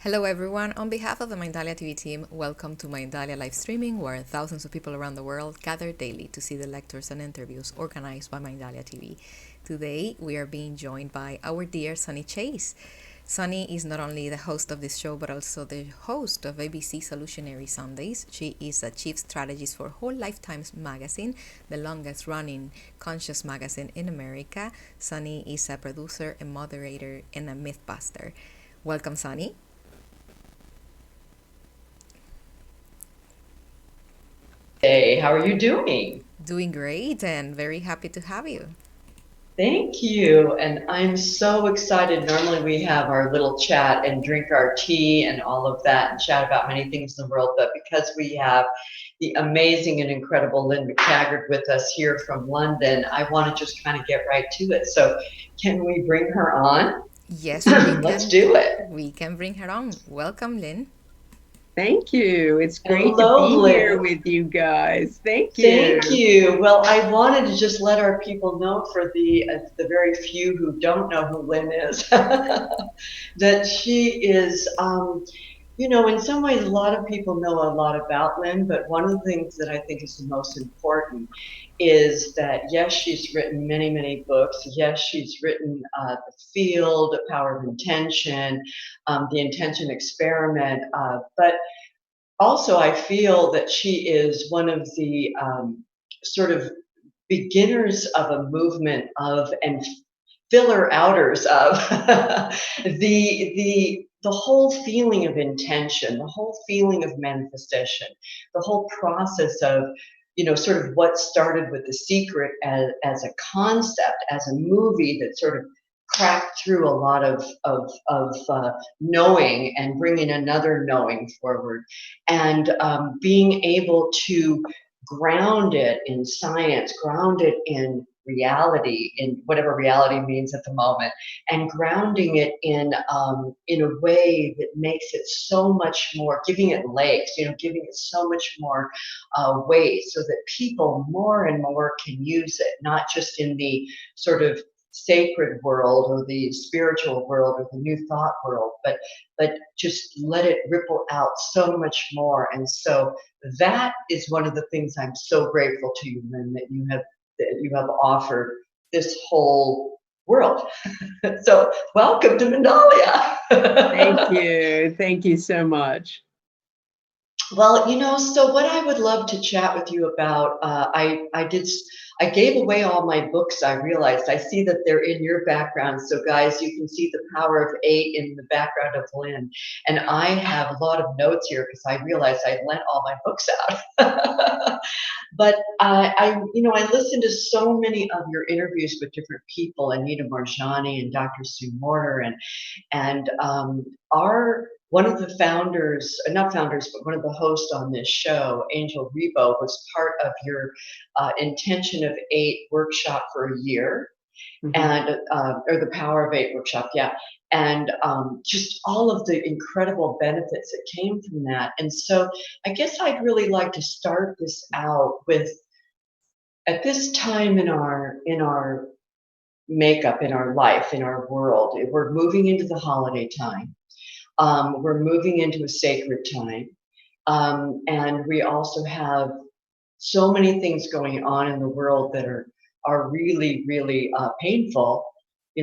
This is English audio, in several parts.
Hello everyone, on behalf of the Mindalia TV team, welcome to Mindalia live streaming where thousands of people around the world gather daily to see the lectures and interviews organized by Mindalia TV. Today we are being joined by our dear Sunny Chase. Sunny is not only the host of this show but also the host of ABC Solutionary Sundays. She is a chief strategist for Whole Lifetimes magazine, the longest running conscious magazine in America. Sunny is a producer, a moderator, and a mythbuster. Welcome, Sunny. Hey, how are you doing? Doing great and very happy to have you. Thank you. And I'm so excited. Normally we have our little chat and drink our tea and all of that and chat about many things in the world. But because we have the amazing and incredible Lynne McTaggart with us here from London, I want to just kind of get right to it. So can we bring her on? Yes, we Let's can. do it. We can bring her on. Welcome, Lynn. Thank you. It's great to Hello, be here Lynn. with you guys. Thank Thank you. you. Well, I wanted to just let our people know for the very few who don't know who Lynn is, that she is, in some ways, a lot of people know a lot about Lynn, but one of the things that I think is the most important is that, yes, she's written many, many books. Yes, she's written The Field, The Power of Intention, The Intention Experiment, but also, I feel that she is one of the sort of beginners of a movement of and filler outers of the whole feeling of intention, the whole feeling of manifestation, the whole process of sort of what started with The Secret as a concept, as a movie that sort of cracked through a lot of knowing and bringing another knowing forward, and being able to ground it in science, ground it in reality, in whatever reality means at the moment, and grounding it in a way that makes it so much more, giving it legs, giving it so much more weight, so that people more and more can use it, not just in the sort of sacred world or the spiritual world or the new thought world, but just let it ripple out so much more. And so that is one of the things I'm so grateful to you, Lynn, that you have offered this whole world. So welcome to Mindalia. Thank you. Thank you so much. Well, so what I would love to chat with you about, I gave away all my books. I realized I see that they're in your background. So guys, you can see The Power of Eight in the background of Lynn, and I have a lot of notes here because I realized I lent all my books out. But I listened to so many of your interviews with different people, Anita Marjani and Dr. Sue Morter, and our one of the founders, not founders, but one of the hosts on this show, Angel Rebo, was part of your Intention of Eight workshop for a year, Mhm. and or the Power of Eight workshop, yeah, and just all of the incredible benefits that came from that. And so, I guess I'd really like to start this out with, at this time in our makeup, in our life, in our world, we're moving into the holiday time. We're moving into a sacred time. And we also have so many things going on in the world that are really, really painful.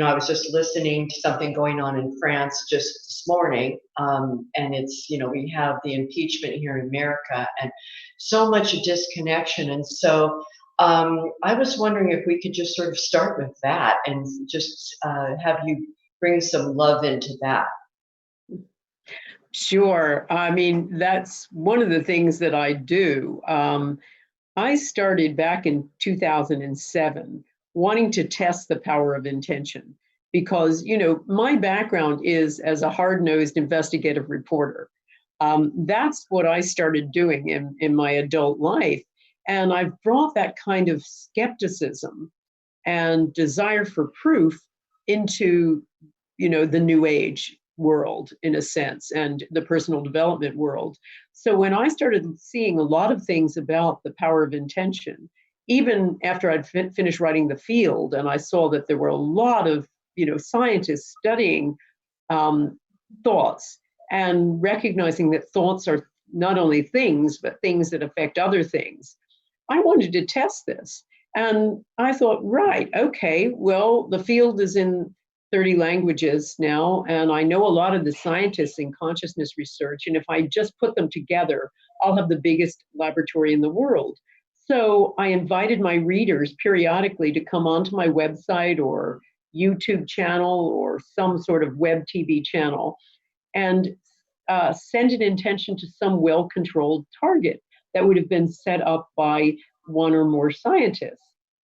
I was just listening to something going on in France just this morning, and it's, we have the impeachment here in America and so much disconnection. And so I was wondering if we could just sort of start with that and just have you bring some love into that. Sure. I mean, that's one of the things that I do. I started back in 2007 wanting to test the power of intention because, my background is as a hard-nosed investigative reporter. That's what I started doing in my adult life. And I've brought that kind of skepticism and desire for proof into, the new age world in a sense, and the personal development world. So when I started seeing a lot of things about the power of intention, even after I'd finished writing The Field, and I saw that there were a lot of, scientists studying thoughts and recognizing that thoughts are not only things, but things that affect other things. I wanted to test this. And I thought, right, okay, well, the field is in 30 languages now, and I know a lot of the scientists in consciousness research, and if I just put them together, I'll have the biggest laboratory in the world. So I invited my readers periodically to come onto my website or YouTube channel or some sort of web TV channel and send an intention to some well-controlled target that would have been set up by one or more scientists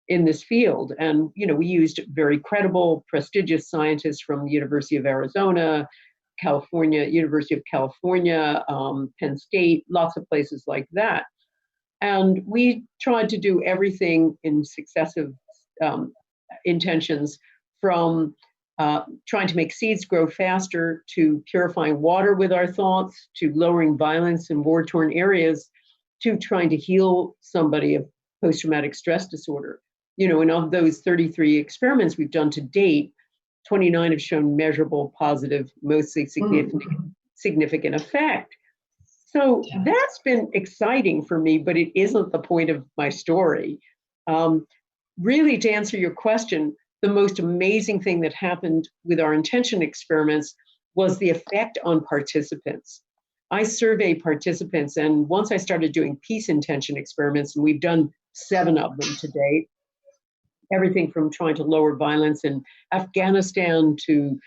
in this field. And, we used very credible, prestigious scientists from the University of Arizona, California, University of California, Penn State, lots of places like that. And we tried to do everything in successive intentions, from trying to make seeds grow faster, to purifying water with our thoughts, to lowering violence in war-torn areas, to trying to heal somebody of post-traumatic stress disorder. And of those 33 experiments we've done to date, 29 have shown measurable, positive, mostly significant effect. So that's been exciting for me, but it isn't the point of my story. Really, to answer your question, the most amazing thing that happened with our intention experiments was the effect on participants. I survey participants, and once I started doing peace intention experiments, and we've done 7 of them to date, everything from trying to lower violence in Afghanistan to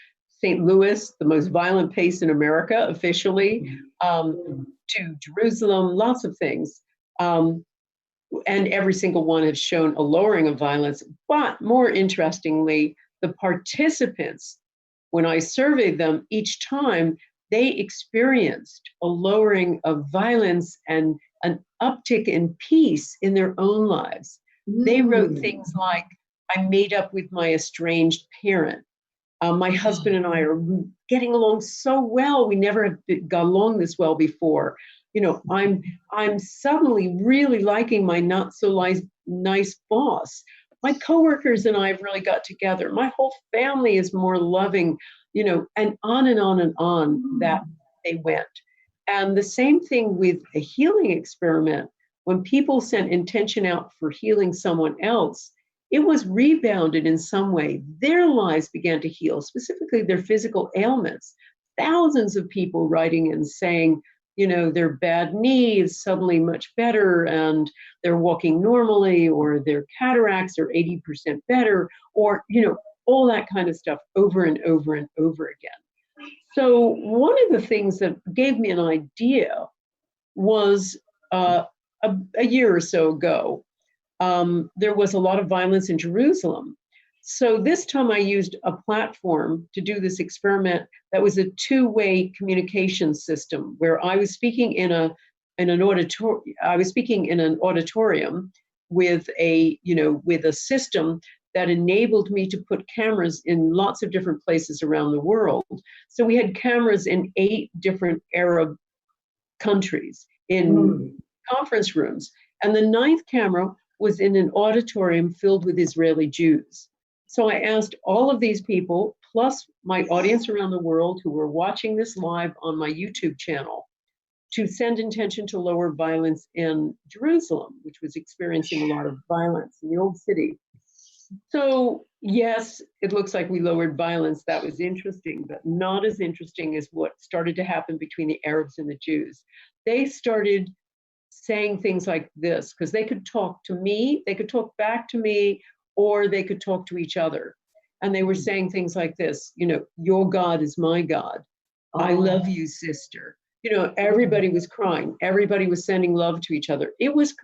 St. Louis, the most violent place in America officially, to Jerusalem, lots of things. And every single one has shown a lowering of violence. But more interestingly, the participants, when I surveyed them each time, they experienced a lowering of violence and an uptick in peace in their own lives. They wrote things like, I made up with my estranged parent. My husband and I are getting along so well. We never have got along this well before. I'm suddenly really liking my not so nice boss. My coworkers and I have really got together. My whole family is more loving, and on and on and on that they went. And the same thing with a healing experiment. When people sent intention out for healing someone else, it was rebounded in some way. Their lives began to heal, specifically their physical ailments. Thousands of people writing and saying, their bad knee is suddenly much better and they're walking normally, or their cataracts are 80% better, or, all that kind of stuff over and over and over again. So one of the things that gave me an idea was a year or so ago, there was a lot of violence in Jerusalem. So this time I used a platform to do this experiment that was a 2-way communication system, where I was speaking in an auditorium with a system that enabled me to put cameras in lots of different places around the world. So we had cameras in 8 different Arab countries in conference rooms. And the 9th camera was in an auditorium filled with Israeli Jews. So I asked all of these people, plus my audience around the world who were watching this live on my YouTube channel, to send intention to lower violence in Jerusalem, which was experiencing a lot of violence in the old city. So yes, it looks like we lowered violence. That was interesting, but not as interesting as what started to happen between the Arabs and the Jews. They started saying things like this, because they could talk to me, they could talk back to me, or they could talk to each other. And they were saying things like this, your God is my God. I love you, sister. Everybody was crying. Everybody was sending love to each other. It was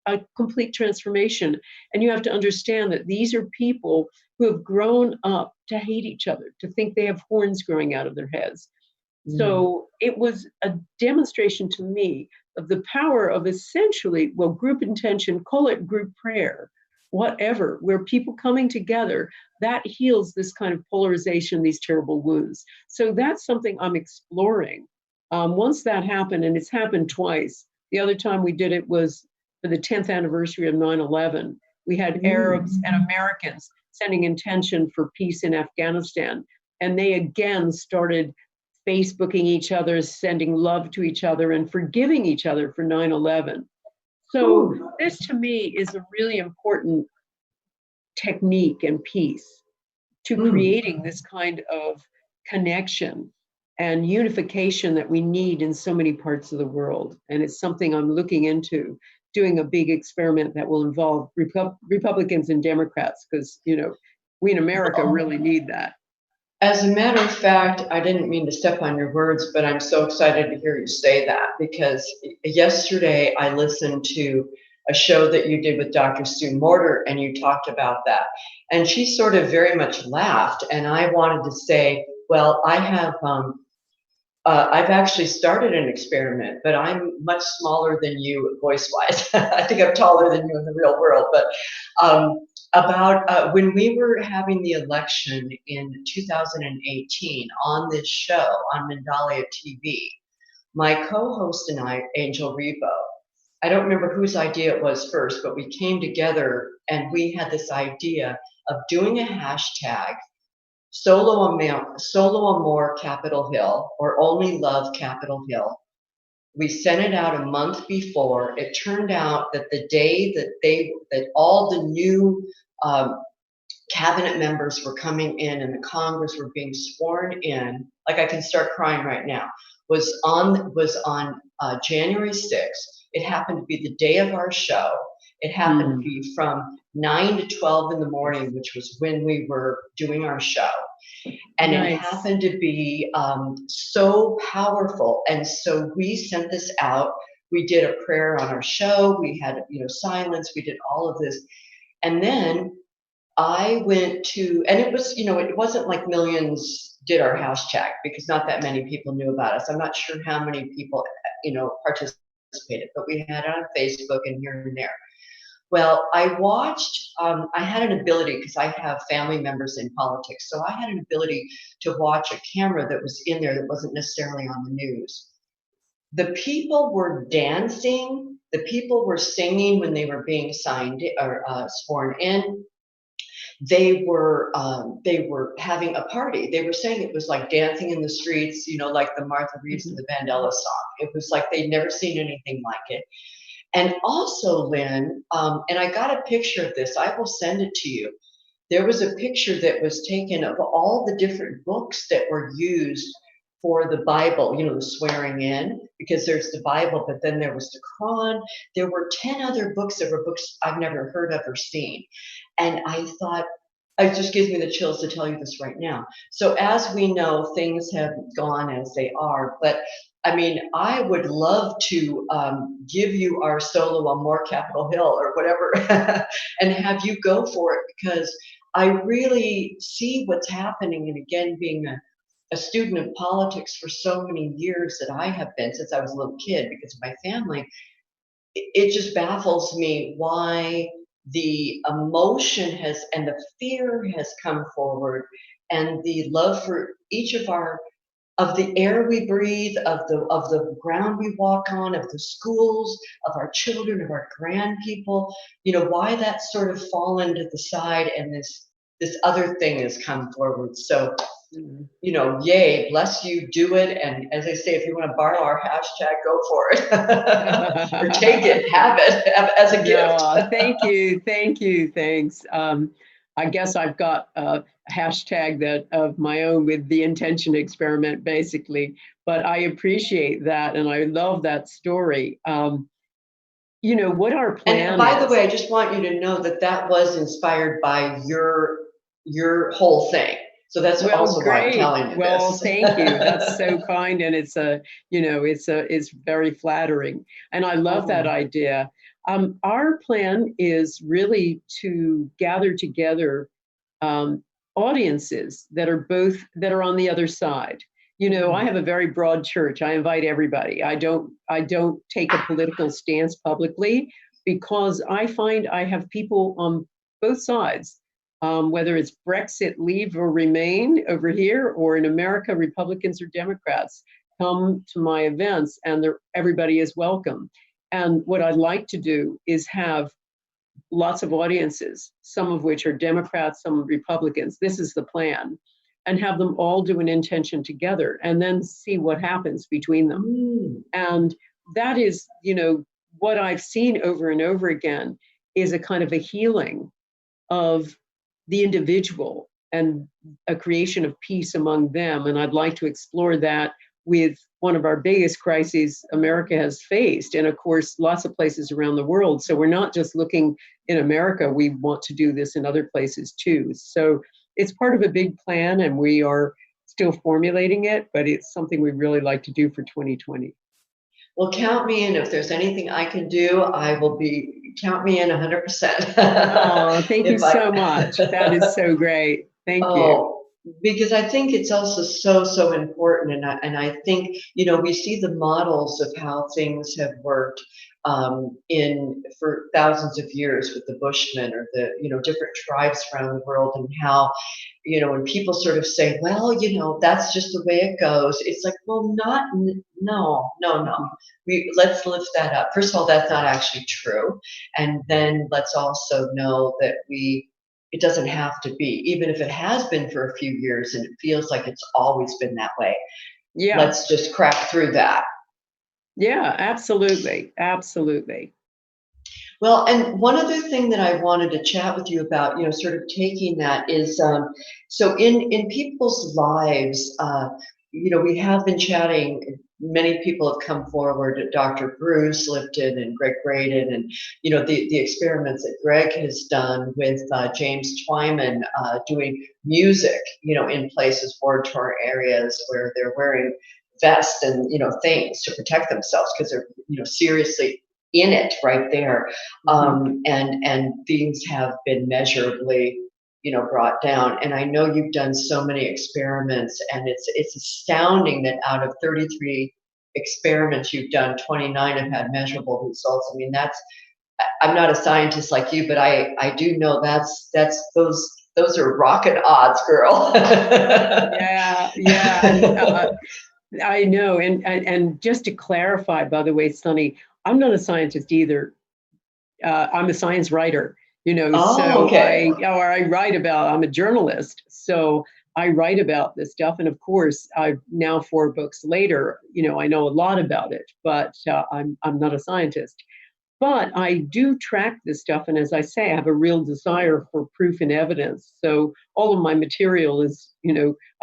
a complete transformation. And you have to understand that these are people who have grown up to hate each other, to think they have horns growing out of their heads. So it was a demonstration to me of the power of essentially, group intention, call it group prayer, whatever, where people coming together, that heals this kind of polarization, these terrible wounds. So that's something I'm exploring. Once that happened, and it's happened twice, the other time we did it was for the 10th anniversary of 9/11. We had Arabs and Americans sending intention for peace in Afghanistan. And they again started Facebooking each other, sending love to each other, and forgiving each other for 9/11. So this to me is a really important technique and piece to creating this kind of connection and unification that we need in so many parts of the world. And it's something I'm looking into, doing a big experiment that will involve Republicans and Democrats, because, you know, we in America really need that. As a matter of fact, I didn't mean to step on your words, but I'm so excited to hear you say that, because yesterday I listened to a show that you did with Dr. Sue Morter, and you talked about that. And she sort of very much laughed, and I wanted to say, well, I've actually started an experiment, but I'm much smaller than you voice-wise. I think I'm taller than you in the real world, but about when we were having the election in 2018 on this show on Mindalia TV, my co-host and I, Angel Rebo, I don't remember whose idea it was first, but we came together and we had this idea of doing a hashtag, solo amor Capitol Hill, or only love Capitol Hill. We sent it out a month before. It turned out that the day that all the new cabinet members were coming in and the Congress were being sworn in, like I can start crying right now, was on January 6th. It happened to be the day of our show. It happened to be from 9 to 12 in the morning, which was when we were doing our show. And It happened to be so powerful. And so we sent this out. We did a prayer on our show. We had, silence. We did all of this. And then I went to, and it was, it wasn't like millions did our hashtag, because not that many people knew about us. I'm not sure how many people, participated, but we had it on Facebook and here and there. Well, I watched, I had an ability, because I have family members in politics, so I had an ability to watch a camera that was in there that wasn't necessarily on the news. The people were dancing, the people were singing when they were being signed or sworn in. They were having a party. They were saying it was like dancing in the streets, like the Martha Reeves and the Mandela song. It was like they'd never seen anything like it. And also, Lynn, and I got a picture of this, I will send it to you. There was a picture that was taken of all the different books that were used for the Bible, the swearing in, because there's the Bible, but then there was the Quran. There were 10 other books that were books I've never heard of or seen. And I thought, it just gives me the chills to tell you this right now. So as we know, things have gone as they are, but I mean, I would love to give you our solo amor Capitol Hill or whatever and have you go for it, because I really see what's happening. And again, being a student of politics for so many years that I have been since I was a little kid because of my family, it just baffles me why the emotion has and the fear has come forward, and the love for each of the air we breathe, of the ground we walk on, of the schools, of our children, of our grandpeople, why that's sort of fallen to the side, and this other thing has come forward. So, yay, bless you, do it. And as I say, if you want to borrow our hashtag, go for it. Or take it, have it as a gift. Thank you, thanks. I guess I've got a hashtag of my own with the intention experiment, basically. But I appreciate that, and I love that story. What our plan. And by the way, I just want you to know that was inspired by your whole thing. So that's also why I'm telling you this. Well, thank you. That's so kind, and it's very flattering, and I love that idea. Our plan is really to gather together audiences that are on the other side. I have a very broad church. I invite everybody. I don't take a political stance publicly, because I find I have people on both sides. Whether it's Brexit, leave or remain over here, or in America, Republicans or Democrats, come to my events, and everybody is welcome. And what I'd like to do is have lots of audiences, some of which are Democrats, some Republicans. This is the plan. and have them all do an intention together and then see what happens between them. And that is, what I've seen over and over again is a kind of a healing of the individual and a creation of peace among them. And I'd like to explore that with one of our biggest crises America has faced. And of course, lots of places around the world. So we're not just looking in America, we want to do this in other places too. So it's part of a big plan and we are still formulating it, but it's something we really like to do for 2020. Well, count me in. If there's anything I can do, count me in 100%. Oh, thank you so much. That is so great. Thank you. Because I think it's also so, so important. And I think, we see the models of how things have worked for thousands of years with the Bushmen or the, different tribes around the world, and how, when people sort of say, well, that's just the way it goes. It's like, well, no. Let's lift that up. First of all, that's not actually true. And then let's also know that it doesn't have to be, even if it has been for a few years and it feels like it's always been that way. Yeah. Let's just crack through that. Yeah, absolutely. Absolutely. Well, and one other thing that I wanted to chat with you about, sort of taking that is, so in people's lives, we have been chatting. Many people have come forward. Dr. Bruce Lipton and Greg Braden, and the experiments that Greg has done with James Twyman, doing music, in places, war-torn areas where they're wearing vests and things to protect themselves because they're seriously in it right there, and things have been measurably brought down. And I know you've done so many experiments, and it's astounding that out of 33 experiments you've done, 29 have had measurable results. I mean, I'm not a scientist like you, but I do know that's those are rocket odds, girl. Yeah. And, I know. And just to clarify, by the way, Sunny, I'm not a scientist either. I'm a science writer, so okay. I write about, I'm a journalist. So I write about this stuff. And of course, I've now 4 books later, I know a lot about it, but I'm not a scientist. But I do track this stuff. And as I say, I have a real desire for proof and evidence. So all of my material is,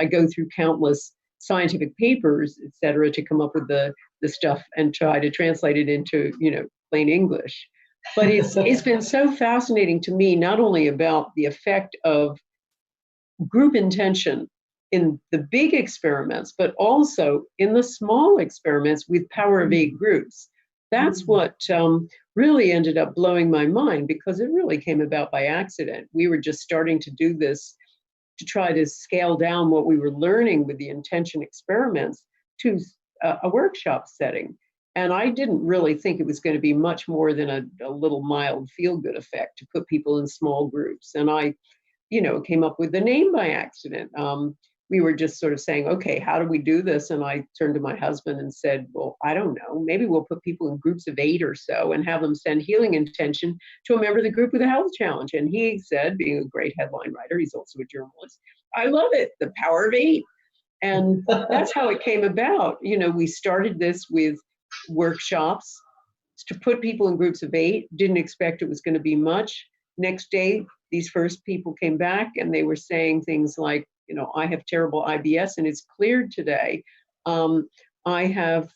I go through countless scientific papers, et cetera, to come up with the stuff and try to translate it into, plain English. But it's been so fascinating to me, not only about the effect of group intention in the big experiments, but also in the small experiments with power of 8 groups. That's what really ended up blowing my mind, because it really came about by accident. We were just starting to do this to try to scale down what we were learning with the intention experiments to a workshop setting. And I didn't really think it was going to be much more than a little mild feel-good effect to put people in small groups. And I, came up with the name by accident. We were just sort of saying, okay, how do we do this? And I turned to my husband and said, well, I don't know, maybe we'll put people in groups of 8 or so and have them send healing intention to a member of the group with a health challenge. And he said, being a great headline writer, he's also a journalist, I love it, the power of 8. And that's how it came about. We started this with workshops to put people in groups of 8, didn't expect it was going to be much. Next day, these first people came back and they were saying things like, I have terrible IBS and it's cleared today. I have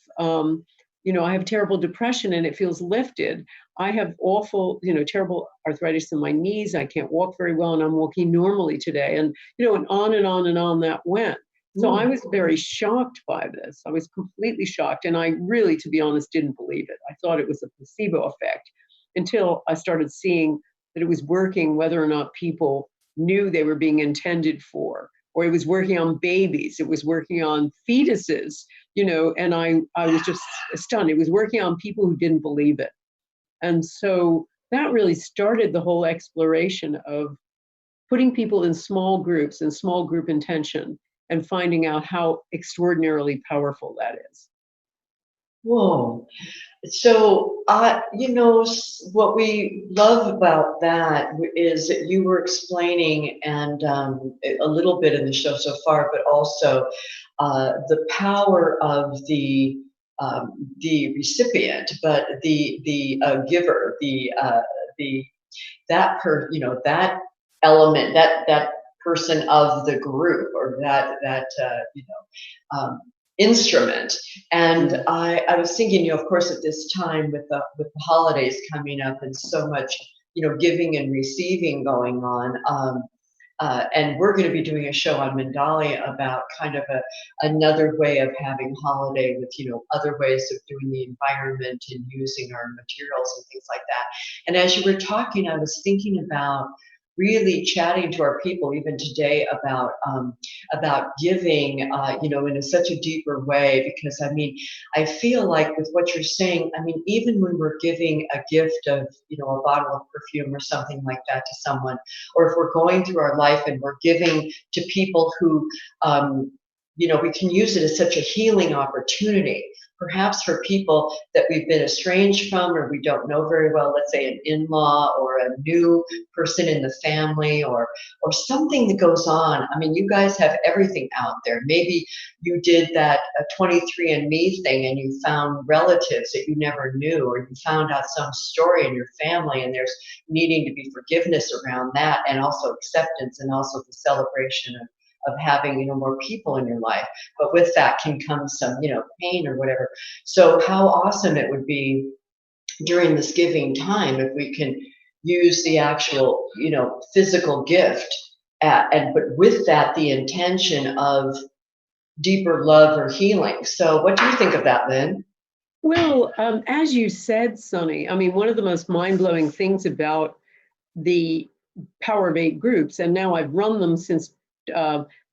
terrible depression and it feels lifted. I have awful, terrible arthritis in my knees. I can't walk very well and I'm walking normally today. And, and on and on and on that went. So I was very shocked by this. I was completely shocked. And I really, to be honest, didn't believe it. I thought it was a placebo effect until I started seeing that it was working whether or not people knew they were being intended for, or it was working on babies, it was working on fetuses, and I was just stunned. It was working on people who didn't believe it. And so that really started the whole exploration of putting people in small groups and small group intention and finding out how extraordinarily powerful that is. Whoa. So, what we love about that is that you were explaining, and a little bit in the show so far, but also the power of the recipient, but the giver, the that element, that person of the group, or instrument. And I was thinking, of course, at this time with the holidays coming up and so much, giving and receiving going on. And we're going to be doing a show on Mindalia about kind of another way of having holiday with, other ways of doing the environment and using our materials and things like that. And as you were talking, I was thinking about really chatting to our people even today about giving, in such a deeper way, because I mean, I feel like with what you're saying, I mean, even when we're giving a gift of, a bottle of perfume or something like that to someone, or if we're going through our life and we're giving to people who, we can use it as such a healing opportunity, perhaps for people that we've been estranged from or we don't know very well, let's say an in-law or a new person in the family, or something that goes on. I mean, you guys have everything out there. Maybe you did that 23andMe thing and you found relatives that you never knew, or you found out some story in your family, and there's needing to be forgiveness around that, and also acceptance, and also the celebration of having, more people in your life. But with that can come some, pain or whatever. So how awesome it would be during this giving time if we can use the actual, physical gift, but with that, the intention of deeper love or healing. So what do you think of that, Lynn? Well, as you said, Sonny, I mean, one of the most mind-blowing things about the Power of Eight groups, and now I've run them since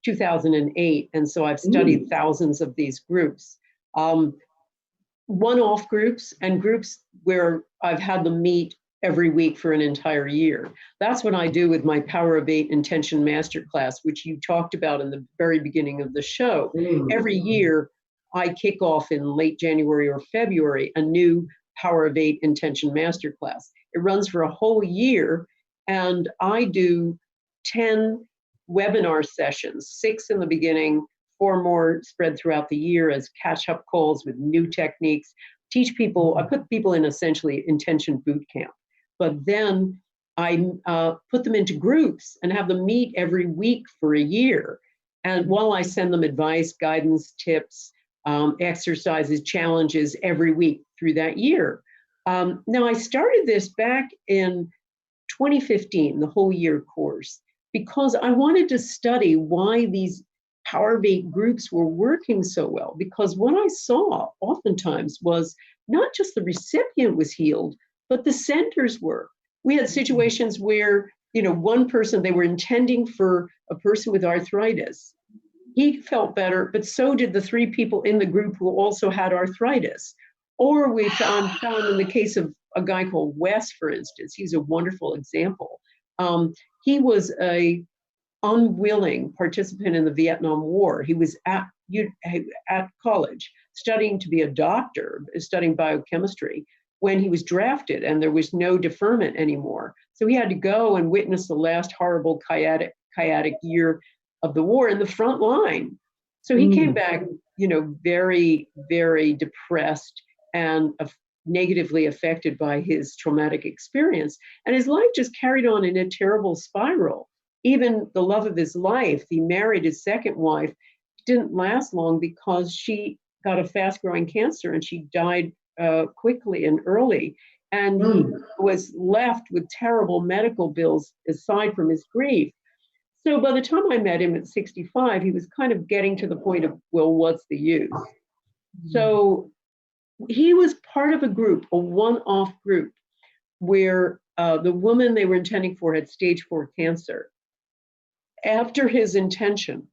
2008, and so I've studied thousands of these groups. One-off groups and groups where I've had them meet every week for an entire year. That's what I do with my Power of Eight Intention Masterclass, which you talked about in the very beginning of the show. Every year, I kick off in late January or February a new Power of Eight Intention Masterclass. It runs for a whole year, and I do 10 webinar sessions, 6 in the beginning, 4 more spread throughout the year as catch-up calls with new techniques. Teach people, I put people in essentially intention boot camp, but then I put them into groups and have them meet every week for a year. And while I send them advice, guidance, tips, exercises, challenges every week through that year. Now, I started this back in 2015, the whole year course, because I wanted to study why these Power of Eight groups were working so well. Because what I saw oftentimes was not just the recipient was healed, but the centers were. We had situations where, one person, they were intending for a person with arthritis. He felt better, but so did the 3 people in the group who also had arthritis. Or we found in the case of a guy called Wes, for instance, he's a wonderful example. He was a unwilling participant in the Vietnam War. He was at college studying to be a doctor, studying biochemistry, when he was drafted and there was no deferment anymore. So he had to go and witness the last horrible chaotic year of the war in the front line. So he came back, very, very depressed and negatively affected by his traumatic experience. And his life just carried on in a terrible spiral. Even the love of his life, he married his second wife, didn't last long because she got a fast-growing cancer and she died quickly and early. And he was left with terrible medical bills aside from his grief. So by the time I met him at 65, he was kind of getting to the point of, well, what's the use? So he was part of a group, a one-off group, where the woman they were intending for had stage 4 cancer. After his intention,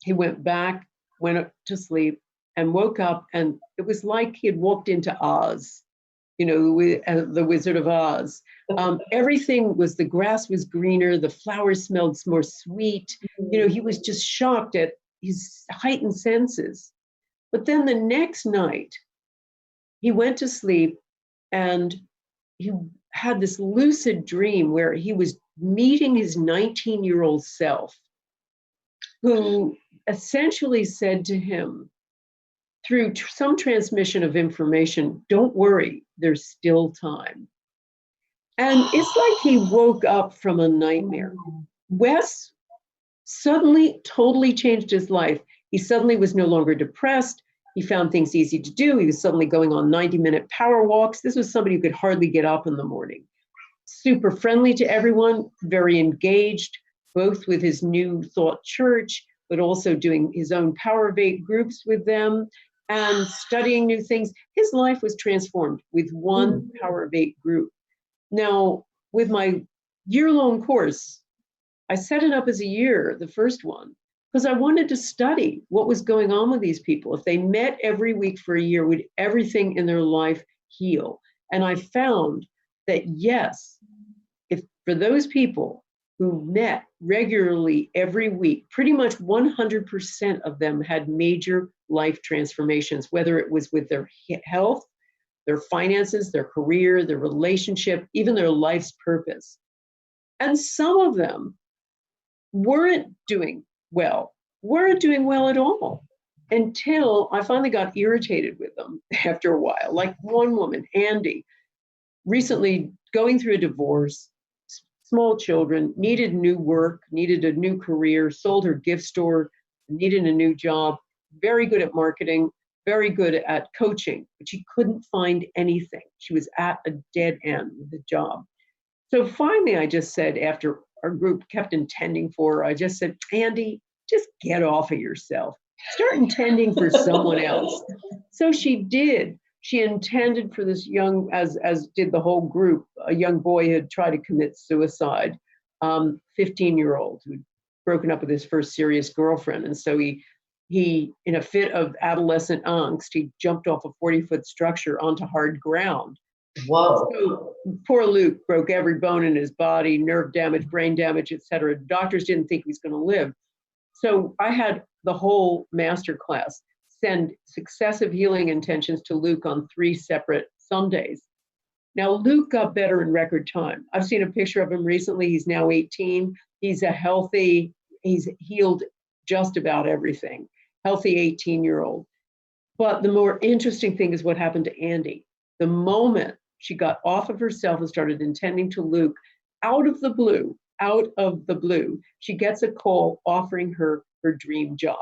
he went back, went to sleep, and woke up, and it was like he had walked into Oz, the Wizard of Oz. Everything was, the grass was greener, the flowers smelled more sweet. He was just shocked at his heightened senses. But then the next night, he went to sleep and he had this lucid dream where he was meeting his 19-year-old self, who essentially said to him through some transmission of information, don't worry, there's still time. And it's like he woke up from a nightmare. Wes suddenly totally changed his life. He suddenly was no longer depressed. He found things easy to do. He was suddenly going on 90-minute power walks. This was somebody who could hardly get up in the morning. Super friendly to everyone, very engaged, both with his New Thought Church, but also doing his own Power of Eight groups with them and studying new things. His life was transformed with one Power of Eight group. Now, with my year-long course, I set it up as a year, the first one, because I wanted to study what was going on with these people. If they met every week for a year, would everything in their life heal? And I found that yes, if for those people who met regularly every week, pretty much 100% of them had major life transformations, whether it was with their health, their finances, their career, their relationship, even their life's purpose. And some of them weren't doing well at all, until I finally got irritated with them after a while. Like one woman, Andy, recently going through a divorce, small children, needed new work, needed a new career, sold her gift store, needed a new job, very good at marketing, very good at coaching, but she couldn't find anything. She was at a dead end with the job. So finally, I just said, after our group kept intending for her, I just said, Andy, just get off of yourself. Start intending for someone else. So she did. She intended for this young, as did the whole group, a young boy who had tried to commit suicide, 15-year-old who'd broken up with his first serious girlfriend. And so he, in a fit of adolescent angst, he jumped off a 40-foot structure onto hard ground. Whoa. So poor Luke broke every bone in his body, nerve damage, brain damage, etc. Doctors didn't think he was going to live. So I had the whole master class send successive healing intentions to Luke on 3 separate Sundays. Now, Luke got better in record time. I've seen a picture of him recently. He's now 18. He's healed just about everything. Healthy 18-year-old. But the more interesting thing is what happened to Andy. The moment she got off of herself and started intending to Luke, out of the blue, she gets a call offering her her dream job.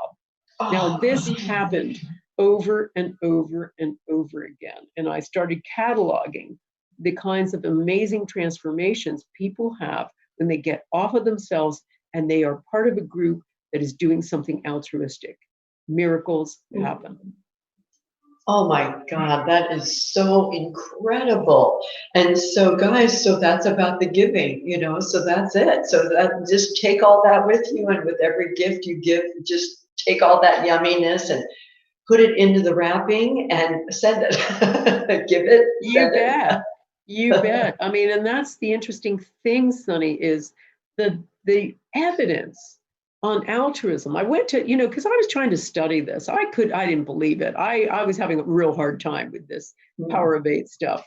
Now, this happened over and over and over again. And I started cataloging the kinds of amazing transformations people have when they get off of themselves and they are part of a group that is doing something altruistic. Miracles happen. Oh my God, that is so incredible. And so guys, so that's about the giving, so that's it. So that just take all that with you, and with every gift you give, just take all that yumminess and put it into the wrapping and send it. Give it. You bet. You bet. I mean, and that's the interesting thing, Sunny, is the evidence on altruism. I went to, because I was trying to study this. I didn't believe it. I was having a real hard time with this Power of Eight stuff.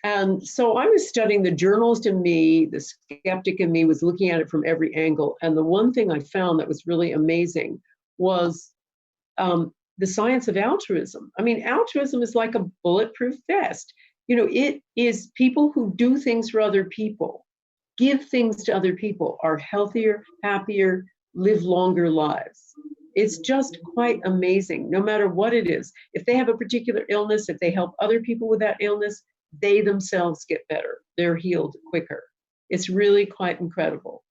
And so I was studying. The journalist in me, the skeptic in me, was looking at it from every angle. And the one thing I found that was really amazing was the science of altruism. I mean, altruism is like a bulletproof vest. It is people who do things for other people, give things to other people, are healthier, happier, live longer lives. It's just quite amazing, no matter what it is. If they have a particular illness, if they help other people with that illness, they themselves get better. They're healed quicker. It's really quite incredible.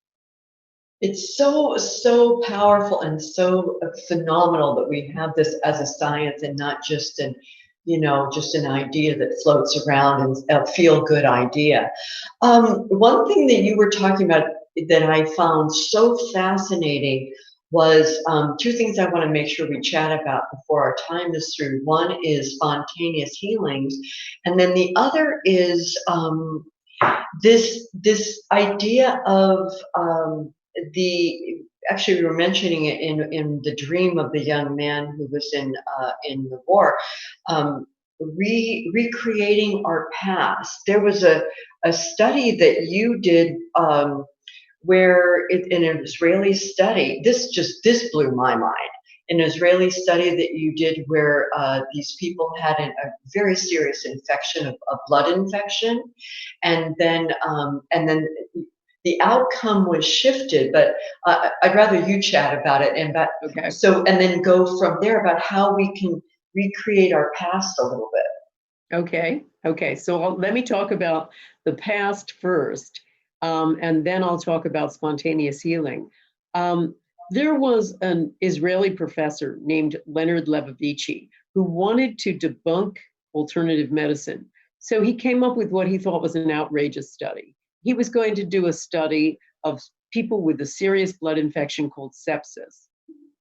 It's so, so powerful and so phenomenal that we have this as a science and not just just an idea that floats around and a feel-good idea. One thing that you were talking about that I found so fascinating was 2 things I want to make sure we chat about before our time is through. One is spontaneous healings, and then the other is this idea of actually, we were mentioning it in the dream of the young man who was in the war. recreating our past. There was a study that you did where in an Israeli study, this blew my mind. An Israeli study that you did where these people had a very serious infection, a blood infection, and then the outcome was shifted. But I'd rather you chat about it Okay. and then go from there about how we can recreate our past a little bit. Okay. So let me talk about the past first, and then I'll talk about spontaneous healing. There was an Israeli professor named Leonard Levovici who wanted to debunk alternative medicine. So he came up with what he thought was an outrageous study. He was going to do a study of people with a serious blood infection called sepsis.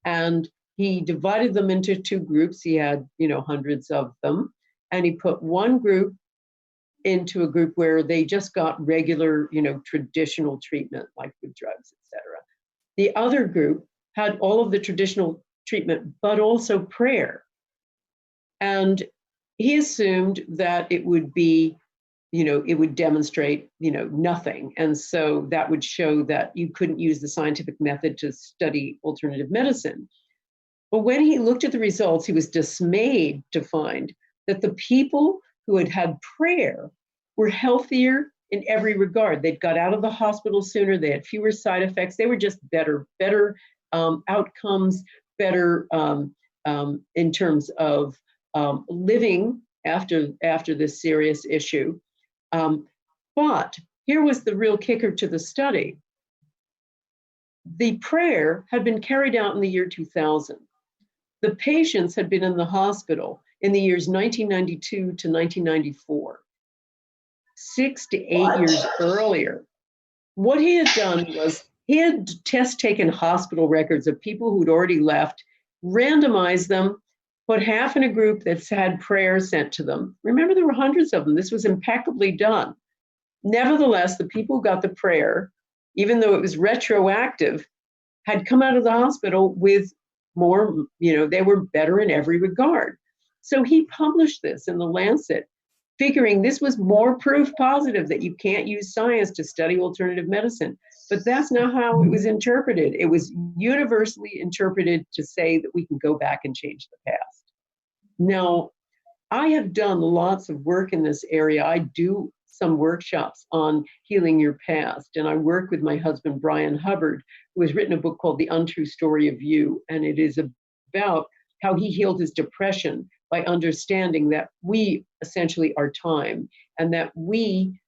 And he divided them into two groups. He had, hundreds of them. And he put one group into a group where they just got regular, traditional treatment, like with drugs, et cetera. The other group had all of the traditional treatment, but also prayer. And he assumed that it would be, it would demonstrate, nothing. And so that would show that you couldn't use the scientific method to study alternative medicine. But when he looked at the results, he was dismayed to find that the people who had had prayer were healthier in every regard. They'd got out of the hospital sooner. They had fewer side effects. They were just better outcomes, better in terms of living after this serious issue. But here was the real kicker to the study. The prayer had been carried out in the year 2000. The patients had been in the hospital in the years 1992 to 1994, 6 to 8 years earlier. What he had done was he had taken hospital records of people who'd already left, randomized them, put half in a group that's had prayers sent to them. Remember, there were hundreds of them. This was impeccably done. Nevertheless, the people who got the prayer, even though it was retroactive, had come out of the hospital with more, they were better in every regard. So he published this in the Lancet, figuring this was more proof positive that you can't use science to study alternative medicine. But that's not how it was interpreted. It was universally interpreted to say that we can go back and change the past. Now, I have done lots of work in this area. I do some workshops on healing your past, and I work with my husband, Brian Hubbard, who has written a book called The Untrue Story of You, and it is about how he healed his depression by understanding that we essentially are time, and that we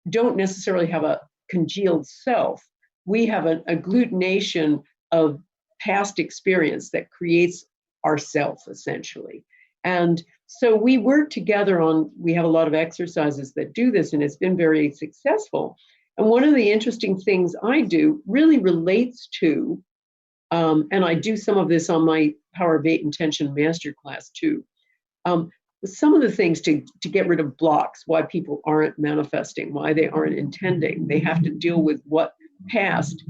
don't necessarily have a congealed self. We have an agglutination of past experience that creates ourself, essentially. And so we work together we have a lot of exercises that do this, and it's been very successful. And one of the interesting things I do really relates to, and I do some of this on my Power of 8 Intention Masterclass too. Some of the things to get rid of blocks, why people aren't manifesting, why they aren't intending. They have to deal with what past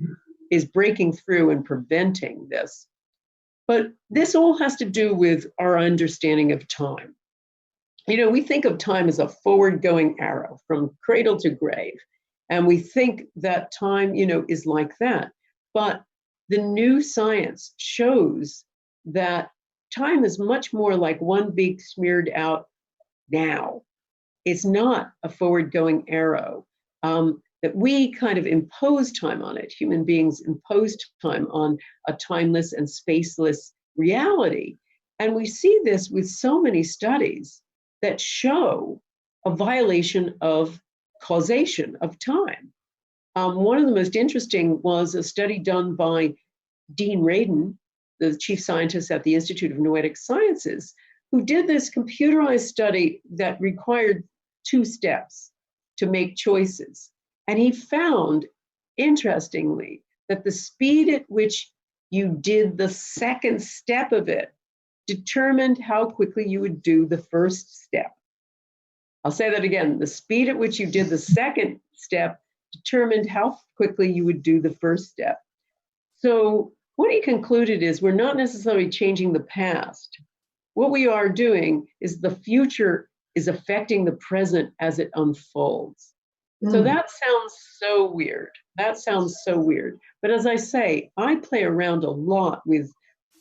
is breaking through and preventing this. But this all has to do with our understanding of time. We think of time as a forward-going arrow from cradle to grave. And we think that time, is like that. But the new science shows that time is much more like one big smeared out now. It's not a forward-going arrow. That we kind of impose time on it. Human beings impose time on a timeless and spaceless reality. And we see this with so many studies that show a violation of causation of time. One of the most interesting was a study done by Dean Radin, the chief scientist at the Institute of Noetic Sciences, who did this computerized study that required 2 steps to make choices. And he found, interestingly, that the speed at which you did the second step of it determined how quickly you would do the first step. I'll say that again. The speed at which you did the second step determined how quickly you would do the first step. So what he concluded is we're not necessarily changing the past. what we are doing is the future is affecting the present as it unfolds. So that sounds so weird. That sounds so weird. But as I say, I play around a lot with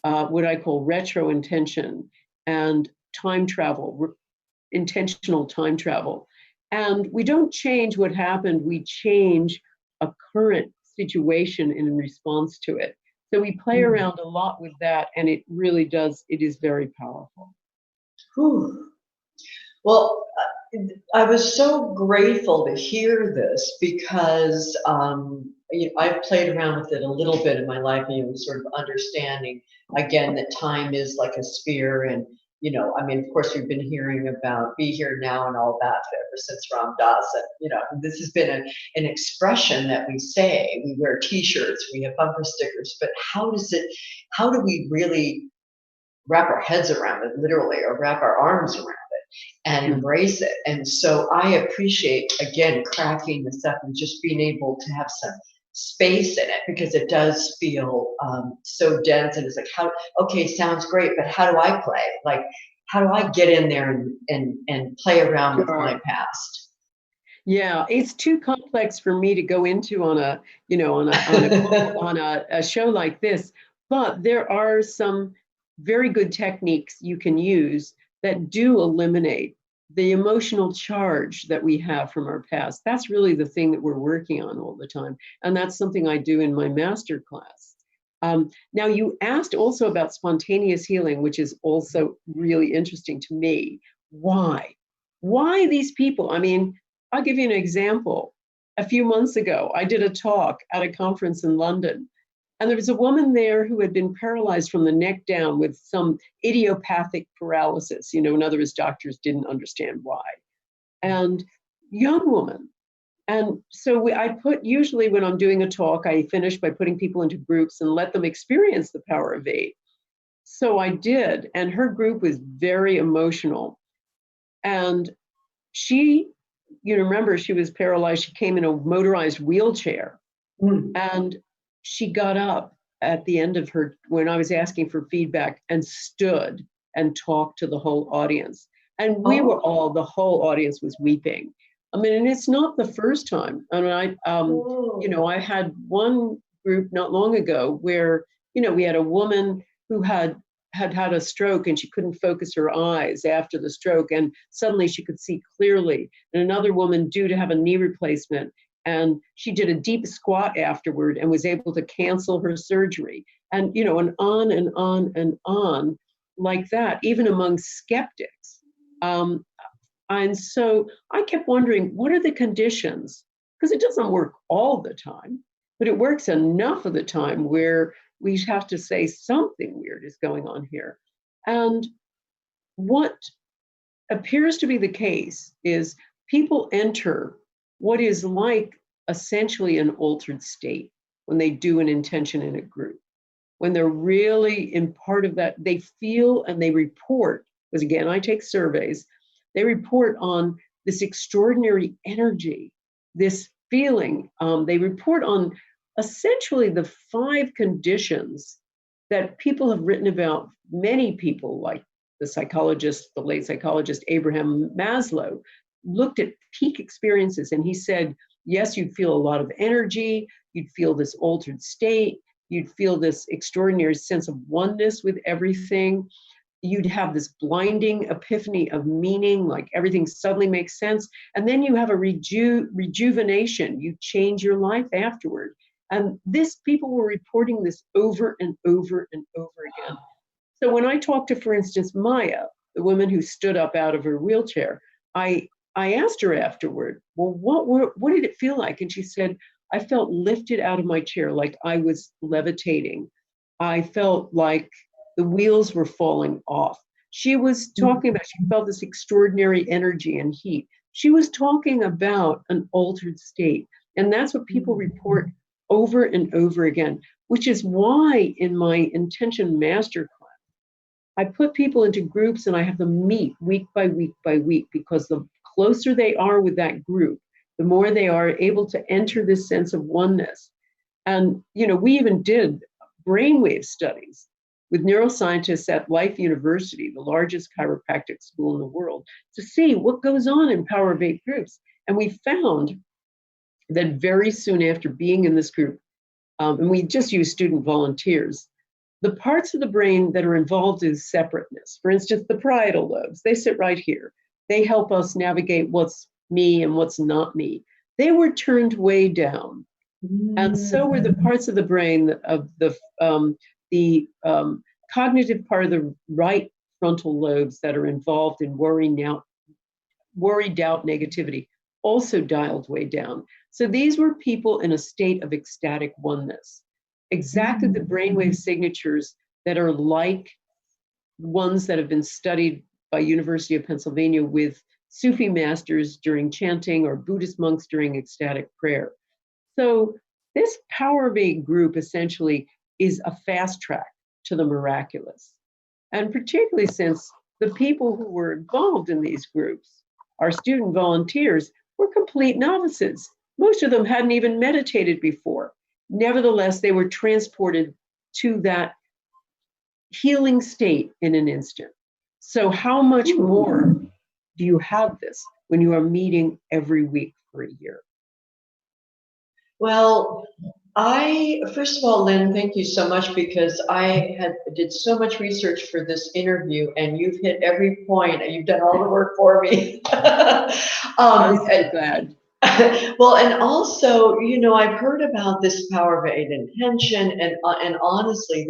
what I call retro intention and time travel, intentional time travel. And we don't change what happened, we change a current situation in response to it. So we play around a lot with that, and it really does, it is very powerful. Whew. Well, I was so grateful to hear this because I've played around with it a little bit in my life, sort of understanding again that time is like a sphere, and I mean, of course, we've been hearing about "be here now" and all that ever since Ram Dass, and this has been an expression that we say. We wear T-shirts, we have bumper stickers, but how do we really wrap our heads around it, literally, or wrap our arms around it and embrace it? And so I appreciate, again, cracking this up and just being able to have some space in it, because it does feel so dense, and it's like, okay, sounds great, but how do I play? Like, how do I get in there and play around with my past? Yeah, it's too complex for me to go into on a a show like this. But there are some very good techniques you can use that do eliminate the emotional charge that we have from our past. That's really the thing that we're working on all the time. And that's something I do in my master class. Now, you asked also about spontaneous healing, which is also really interesting to me. Why? Why these people? I mean, I'll give you an example. A few months ago, I did a talk at a conference in London. And there was a woman there who had been paralyzed from the neck down with some idiopathic paralysis. In other words, doctors didn't understand why. And young woman. And so usually when I'm doing a talk, I finish by putting people into groups and let them experience the power of 8. So I did. And her group was very emotional. And she, remember, she was paralyzed. She came in a motorized wheelchair. And she got up at the end of when I was asking for feedback, and stood and talked to the whole audience. And the whole audience was weeping. I mean, and it's not the first time. And I had one group not long ago where, we had a woman who had a stroke, and she couldn't focus her eyes after the stroke, and suddenly she could see clearly. And another woman due to have a knee replacement, and she did a deep squat afterward and was able to cancel her surgery. And, and on and on and on like that, even among skeptics. And so I kept wondering, what are the conditions? Because it doesn't work all the time, but it works enough of the time where we have to say something weird is going on here. And what appears to be the case is people enter what is like essentially an altered state when they do an intention in a group. When they're really in part of that, they feel and they report, because again, I take surveys, they report on this extraordinary energy, this feeling. They report on essentially the 5 conditions that people have written about. Many people, like the late psychologist Abraham Maslow, looked at peak experiences, and he said, yes, you'd feel a lot of energy, you'd feel this altered state, you'd feel this extraordinary sense of oneness with everything. You'd have this blinding epiphany of meaning, like everything suddenly makes sense. And then you have a rejuvenation. You change your life afterward. And people were reporting this over and over and over again. So when I talked to, for instance, Maya, the woman who stood up out of her wheelchair, I asked her afterward, well, what did it feel like? And she said, I felt lifted out of my chair, like I was levitating. I felt like the wheels were falling off. She was talking about, she felt this extraordinary energy and heat. She was talking about an altered state. And that's what people report over and over again, which is why in my intention master class, I put people into groups and I have them meet week by week by week, because the closer they are with that group, the more they are able to enter this sense of oneness. And, we even did brainwave studies. with neuroscientists at Life University, the largest chiropractic school in the world, to see what goes on in Power of Eight groups. And we found that very soon after being in this group, and we just use student volunteers, the parts of the brain that are involved in separateness, for instance, the parietal lobes, they sit right here. They help us navigate what's me and what's not me. They were turned way down. And so were the parts of the brain of the cognitive part of the right frontal lobes that are involved in worry, doubt, negativity, also dialed way down. So these were people in a state of ecstatic oneness, exactly the brainwave signatures that are like ones that have been studied by University of Pennsylvania with Sufi masters during chanting or Buddhist monks during ecstatic prayer. So this Power of Eight group essentially is a fast track to the miraculous. And particularly since the people who were involved in these groups, our student volunteers, were complete novices. Most of them hadn't even meditated before. Nevertheless, they were transported to that healing state in an instant. So how much more do you have this when you are meeting every week for a year? Well, first of all, Lynn, thank you so much, because I did so much research for this interview, and you've hit every point, and you've done all the work for me. I'm so glad. Well, and also, I've heard about this Power of Eight intention, and honestly,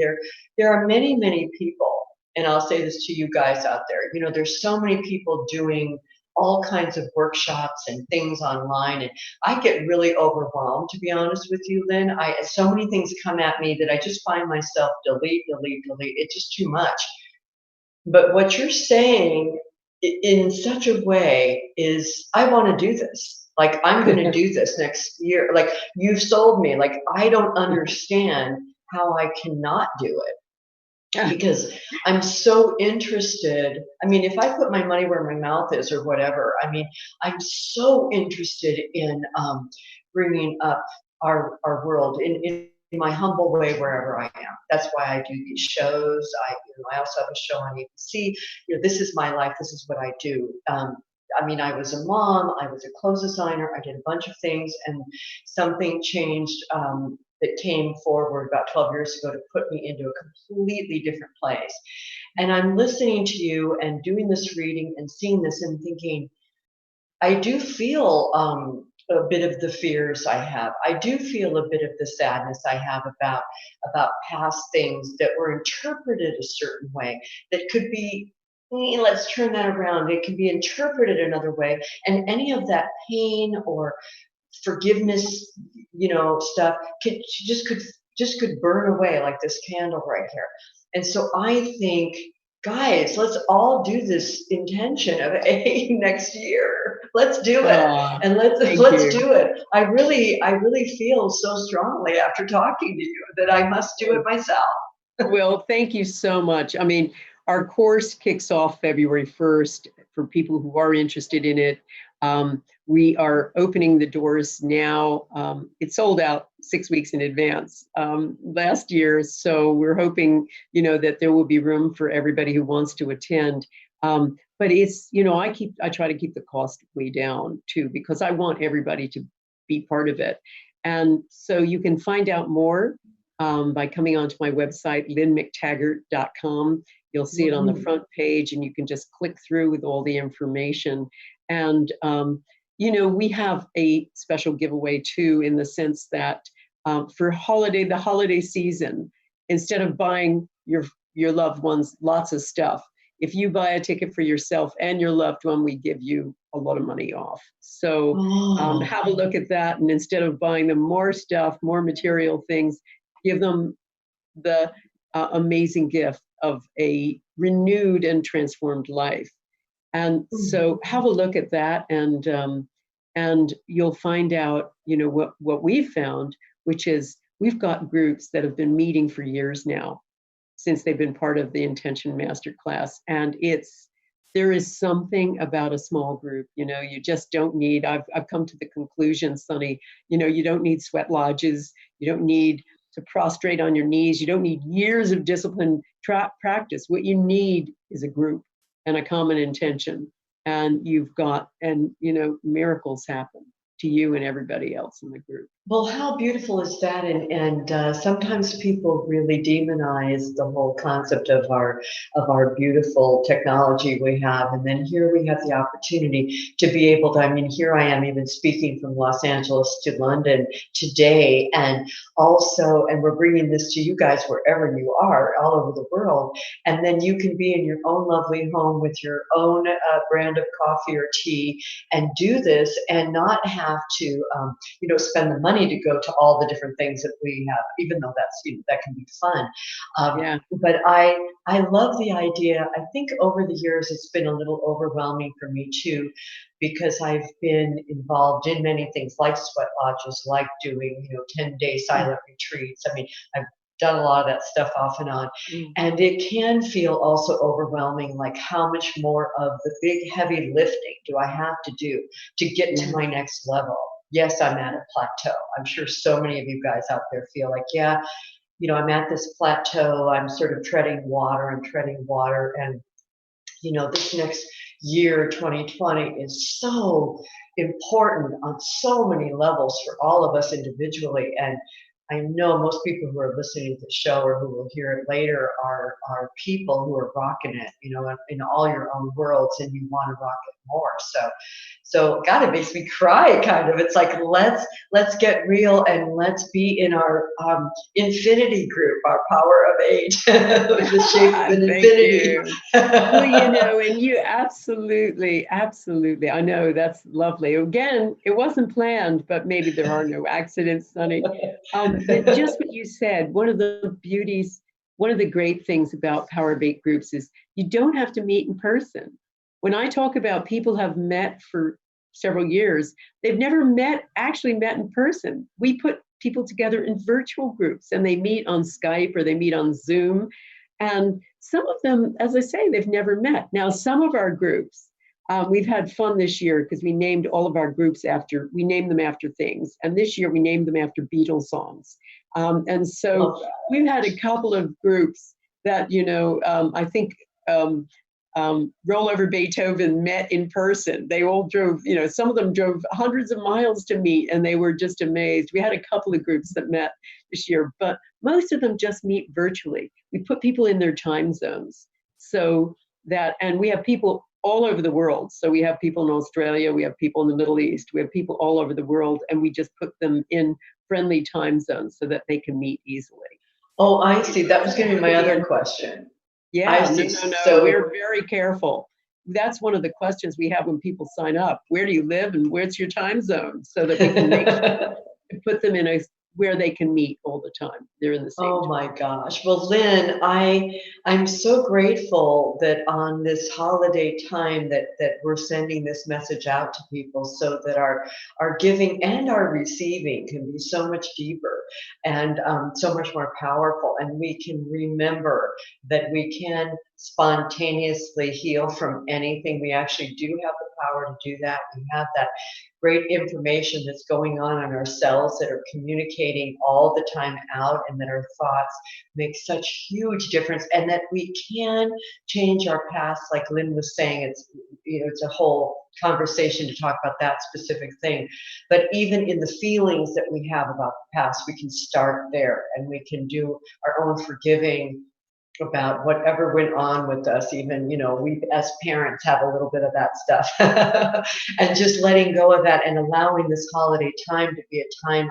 there are many, many people, and I'll say this to you guys out there. There's so many people doing all kinds of workshops and things online, and I get really overwhelmed, to be honest with you, Lynn. So many things come at me that I just find myself delete. It's just too much. But what you're saying in such a way is, I want to do this. Like, I'm going to do this next year. Like, you've sold me. Like, I don't understand how I cannot do it, because I'm so interested. I mean, if I put my money where my mouth is or whatever, I mean, I'm so interested in bringing up our world in my humble way wherever I am. That's why I do these shows. I also have a show on ABC. This is my life. This is what I do. I mean, I was a mom. I was a clothes designer. I did a bunch of things, and something changed that came forward about 12 years ago to put me into a completely different place. And I'm listening to you and doing this reading and seeing this and thinking, I do feel a bit of the fears I have. I do feel a bit of the sadness I have about past things that were interpreted a certain way that could be, let's turn that around. It can be interpreted another way. And any of that pain or forgiveness, stuff could burn away like this candle right here. And so I think, guys, let's all do this intention of next year. Let's do it. And let's do it. I really feel so strongly after talking to you that I must do it myself. Well, thank you so much. I mean, our course kicks off February 1st for people who are interested in it. We are opening the doors now. It sold out 6 weeks in advance last year. So we're hoping, that there will be room for everybody who wants to attend. But it's, I try to keep the cost way down too, because I want everybody to be part of it. And so you can find out more by coming onto my website, lynnmctaggart.com. You'll see it on the front page, and you can just click through with all the information. And, we have a special giveaway too, in the sense that for the holiday season, instead of buying your loved ones lots of stuff, if you buy a ticket for yourself and your loved one, we give you a lot of money off. So have a look at that. And instead of buying them more stuff, more material things, give them the amazing gift of a renewed and transformed life. And so have a look at that, and you'll find out, what we've found, which is we've got groups that have been meeting for years now, since they've been part of the Intention Masterclass. And there is something about a small group, you just don't need, I've come to the conclusion, Sunny, you don't need sweat lodges, you don't need to prostrate on your knees. You don't need years of discipline practice. What you need is a group and a common intention. And miracles happen to you and everybody else in the group. Well, how beautiful is that? And sometimes people really demonize the whole concept of our beautiful technology we have, and then here we have the opportunity to be able to. I mean, here I am, even speaking from Los Angeles to London today, and we're bringing this to you guys wherever you are, all over the world, and then you can be in your own lovely home with your own brand of coffee or tea, and do this, and not have to, spend the money to go to all the different things that we have, even though that's, that can be fun. But I love the idea. I think over the years it's been a little overwhelming for me too, because I've been involved in many things like sweat lodges, like doing 10-day silent retreats. I mean, I've done a lot of that stuff off and on, and it can feel also overwhelming, like how much more of the big heavy lifting do I have to do to get to my next level? Yes, I'm at a plateau. I'm sure so many of you guys out there feel like, yeah, I'm at this plateau. I'm sort of treading water. And, this next year, 2020, is so important on so many levels for all of us individually. And I know most people who are listening to the show or who will hear it later are people who are rocking it, in all your own worlds, and you want to rock it more. So God, it makes me cry, kind of. It's like, let's get real and let's be in our infinity group, our power of 8, the shape of an infinity. Well, and you absolutely, I know, that's lovely. Again, it wasn't planned, but maybe there are no accidents, Sunny. But just what you said, one of the great things about Power of 8 groups is you don't have to meet in person. When I talk about people have met for several years, they've never actually met in person. We put people together in virtual groups, and they meet on Skype or they meet on Zoom. And some of them, as I say, they've never met. Now, some of our groups, we've had fun this year because we named all of our groups after things. And this year we named them after Beatles songs. And so we've had a couple of groups that, I think Roll Over Beethoven met in person. They all drove, some of them drove hundreds of miles to meet, and they were just amazed. We had a couple of groups that met this year, but most of them just meet virtually. We put people in their time zones and we have people all over the world. So we have people in Australia, we have people in the Middle East, we have people all over the world, and we just put them in friendly time zones so that they can meet easily. Oh, I see. That was going to be my other question. Yeah, no. So we're very careful. That's one of the questions we have when people sign up. Where do you live and where's your time zone? So that we can make sure to put them in where they can meet all the time. They're in the same time. My gosh. Well, Lynne, I'm so grateful that on this holiday time that we're sending this message out to people, so that our giving and our receiving can be so much deeper and so much more powerful. And we can remember that we can spontaneously heal from anything. We actually do have the power to do that. We have that great information that's going on in our cells that are communicating all the time out, and that our thoughts make such huge difference, and that we can change our past. Like Lynne was saying, it's a whole conversation to talk about that specific thing. But even in the feelings that we have about the past, we can start there, and we can do our own forgiving about whatever went on with us. Even, we as parents have a little bit of that stuff and just letting go of that and allowing this holiday time to be a time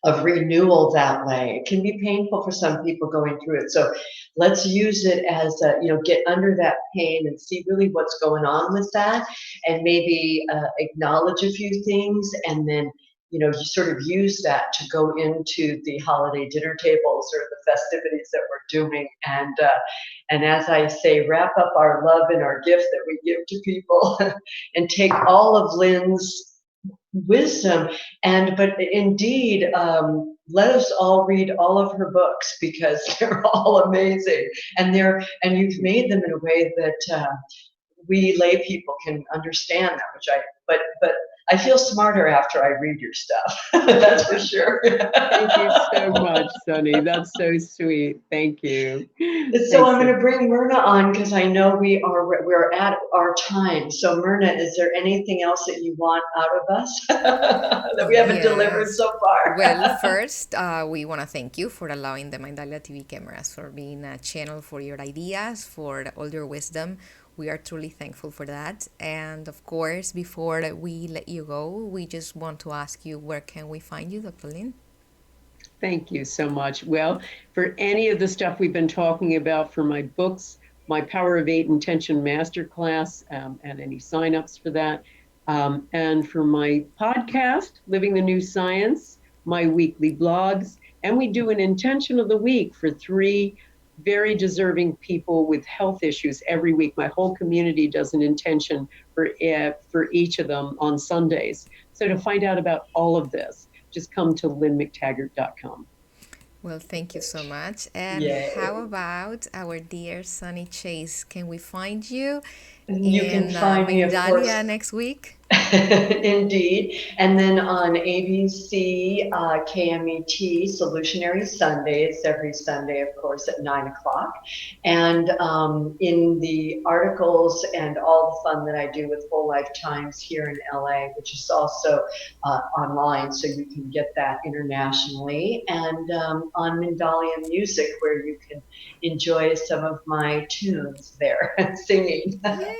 of renewal that way. It can be painful for some people going through it. So let's use it as, get under that pain and see really what's going on with that, and maybe acknowledge a few things, and then you sort of use that to go into the holiday dinner tables or the festivities that we're doing. And as I say, wrap up our love and our gift that we give to people and take all of Lynne's wisdom. But indeed, let us all read all of her books, because they're all amazing. And you've made them in a way that we lay people can understand that, but I feel smarter after I read your stuff. That's for sure. Thank you so much, Sunny. That's so sweet. Thank you. So Thanks I'm going to bring Myrna on because I know we're at our time. So Myrna, is there anything else that you want out of us that we haven't delivered Yes. so far? Well, first, we want to thank you for allowing the Mindalia TV cameras, for being a channel for your ideas, for all your wisdom. We are truly thankful for that. And of course, before we let you go, we just want to ask you, where can we find you, Dr. Lynn? Thank you so much. Well, for any of the stuff we've been talking about, for my books, my Power of Eight Intention Masterclass, and any signups for that, and for my podcast, Living the New Science, my weekly blogs, and we do an intention of the week for 3 very deserving people with health issues every week. My whole community does an intention for each of them on Sundays. So to find out about all of this, just come to lynnmctaggart.com. Well, thank you so much. And Yay. how about our dear Sunny Chase? Can we find you You can in find me, of course. Mindalia next week? Indeed. And then on ABC, KMET, Solutionary Sundays, every Sunday, of course, at 9 o'clock. And in the articles and all the fun that I do with Whole Life Times here in LA, which is also online, so you can get that internationally. And on Mindalia Music, where you can enjoy some of my tunes there singing. Yay!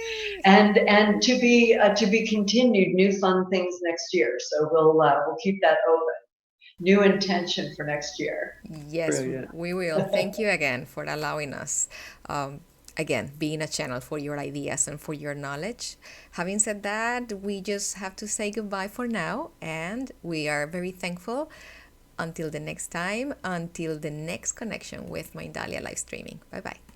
And to be continued, new fun things next year. So we'll keep that open. New intention for next year. Yes, Brilliant. we will. Thank you again for allowing us, again, being a channel for your ideas and for your knowledge. Having said that, we just have to say goodbye for now, and we are very thankful. Until the next time, until the next connection with Mindalia live streaming. Bye bye.